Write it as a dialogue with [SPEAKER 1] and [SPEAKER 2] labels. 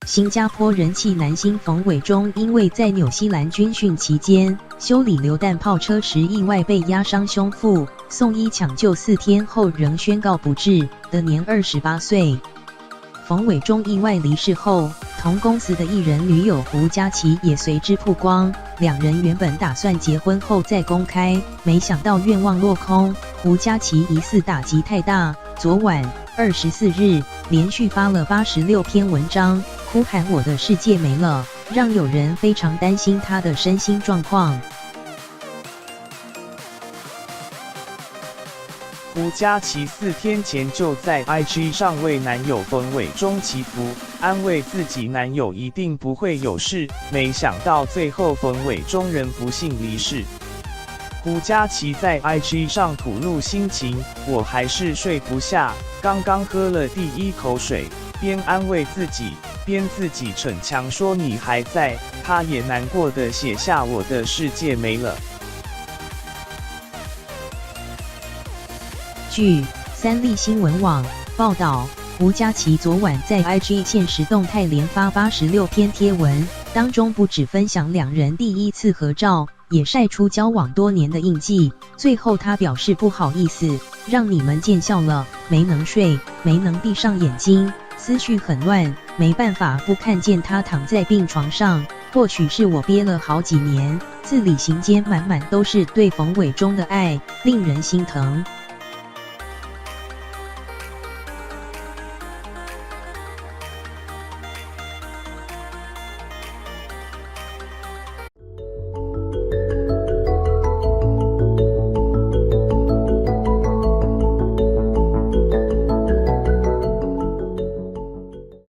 [SPEAKER 1] 新加坡人气男星冯伟忠因为在纽西兰军训期间修理榴弹炮车时意外被压伤胸腹，送医抢救4天后仍宣告不治，得年28岁。冯伟忠意外离世后，同公司的艺人女友胡佳琪也随之曝光。两人原本打算结婚后再公开，没想到愿望落空。胡佳琪疑似打击太大，昨晚24日连续发了86篇文章，哭喊我的世界没了，让有人非常担心她的身心状况。
[SPEAKER 2] 胡佳琪4天前就在 IG 上为男友冯伟忠祈福，安慰自己男友一定不会有事，没想到最后冯伟忠仍不幸离世。胡佳琪在 IG 上吐露心情：我还是睡不下，刚刚喝了第1口水，边安慰自己，边自己逞强说你还在。他也难过的写下我的世界没了。
[SPEAKER 1] 据三立新闻网报道，胡佳琪昨晚在 IG 限时动态连发86篇贴文，当中不只分享两人第一次合照，也晒出交往多年的印记。最后他表示不好意思，让你们见笑了，没能睡，没能闭上眼睛，思绪很乱，没办法不看见他躺在病床上。或许是我憋了好几年，字里行间满满都是对冯伟忠的爱，令人心疼。